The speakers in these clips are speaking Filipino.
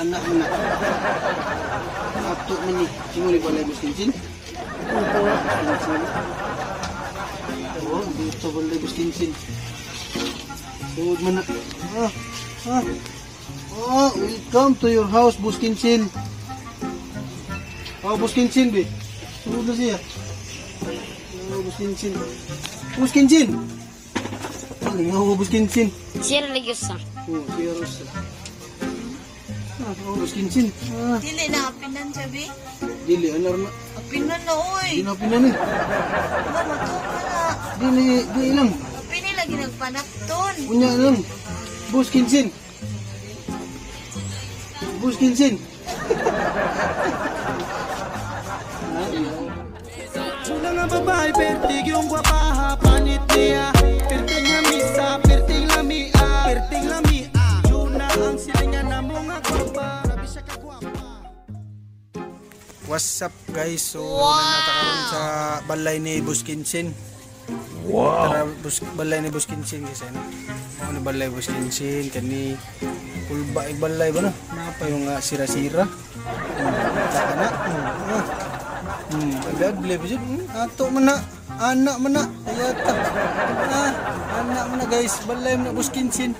anak mo na. Ato man ni. Simuli balay buskinsin. Oh, dito balay buskinsin. Suod man na. Welcome to your house, Buskinsin. Buskinsin, be. Suod na siya. Buskinsin. Buskinsin! Ano nga ako, Buskinsin? Siya religyosa. Siya Rosa. Buskinsin. Dili na apinan sabi. Dili, anar na. Apinan na oy. Di na pinan eh. Ba mato ka na. Di lang. Apini lagi nagpanakton. Punya lang. Buskinsin. Buskinsin. Una nga babae, pertig yung guwapaha, panit niya. Perting lamisa, perting lamia, perting lamia. Yun na ang silingan na mga gwapa. Grabe siya kagwapa. What's up guys? So, nandito karon sa balay ni Buskinsin. Tara, balay ni Buskinsin guys. Ano balay Buskinsin? Kani kulba balay ba na? Napa yung sira-sira? Taka na. Agad-agad ba siya? Ato man na. Anak man na. Ayata. Anak man na guys. Balay mo na Buskinsin.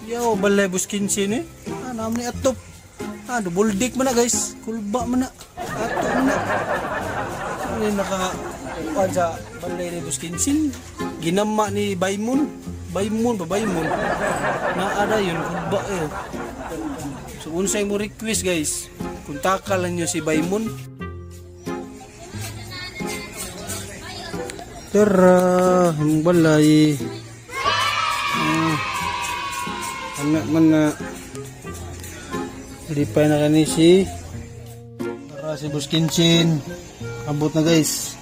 Yo, balay Buskinsin eh. Naman ni atop. Dubuldik man na guys. Kulba man na. Ato man na. Ano yung nakakuan sa balay ni Buskinsin? Ginama ni Baymon. Baymon. Naada yun. Kulba eh. So, unsay mo request guys. Kontakal lang nyo si Baymon. Tara, ang balay. Anak man na. Lipay na kani si. Tara si Buskinsin. Abot na guys.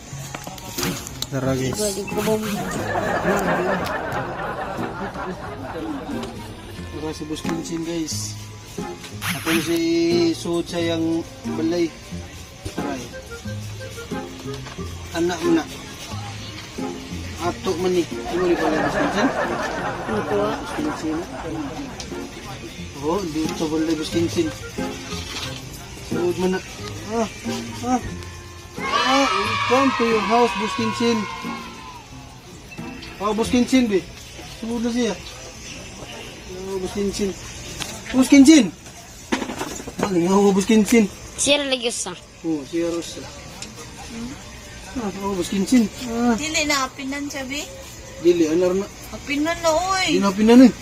Tara guys. Tara si Buskinsin guys. Ako si suod sayang balay. Tara. Anak mo na. Ato man ni. Simuli balay Buskinsin. Buskinsin. Dito balay Buskinsin. Suod man na. Welcome to your house, Buskinsin. Buskinsin, be. Suod na siya. Buskinsin. Buskinsin! Ano nga ako, Buskinsin? Siya religyosa. Siya Rosa. Buskinsin. Dili na apinan sabi. Dili, anar na. Apinan na oy. Di na pinan eh.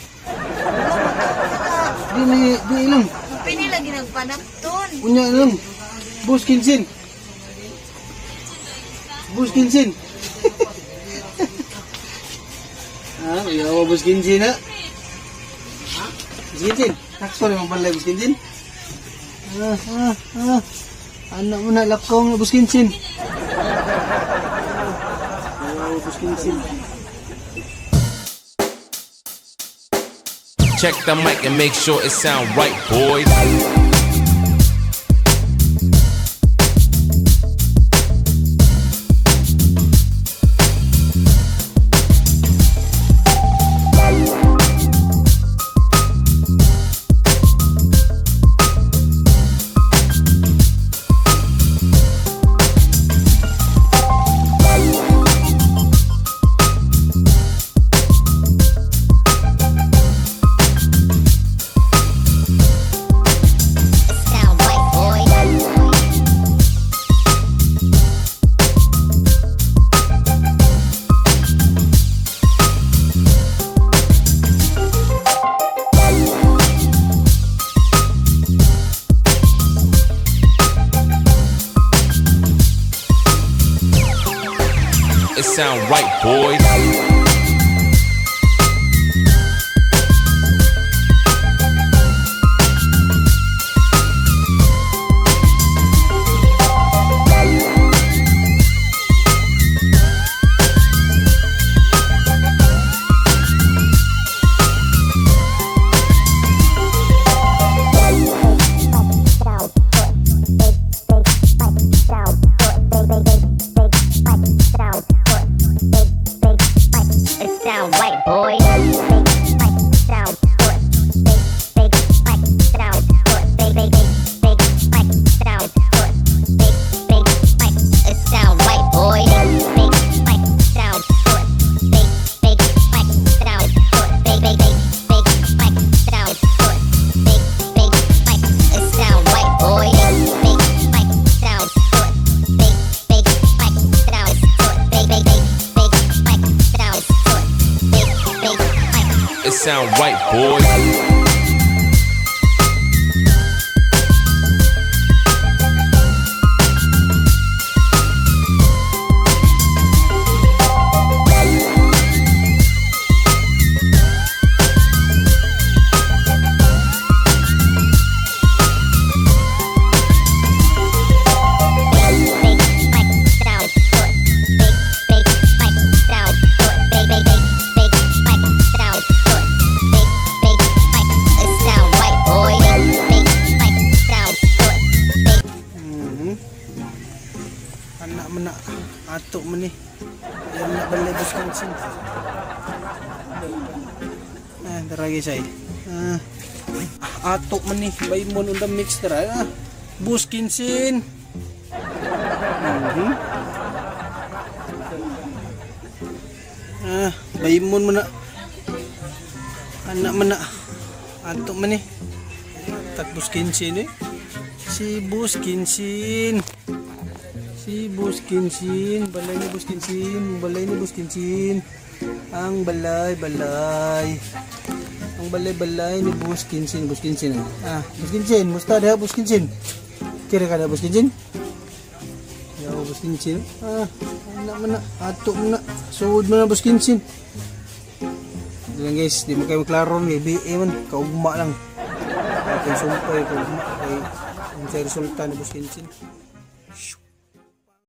Di lang. Apini lagi nagpanakton. Punya lang. Buskinsin. Buskinsin. Ayaw Buskinsin ha. Buskinsin. Takso rin ang balay Buskinsin. Anak mo na lapkong na Buskinsin. Ayaw Buskinsin. Check the mic and make sure it sound right, boys. It sound right, boys. right, boys. Anak menak atuk meni. Dia nak balai Wisconsin. Teragi saya. Atuk meni bayi mon unda mix tera. Wisconsin. Bayi mon menak. Anak menak atuk meni. Tak Wisconsin ni. Si Wisconsin. Si Wisconsin, balay ni Wisconsin, balay ni Wisconsin. Ang balay. Ang balay ni Wisconsin, Wisconsin. Wisconsin, musta dah Wisconsin? Kira ka dah Wisconsin? Ya, Wisconsin. Anak mana, atuk mana, suod mana Wisconsin. Dilang guys, di mo kayo maklaro ni BA man, kaugma lang. Kaya sumpay, kaugma, kaya ang resulta ni Wisconsin.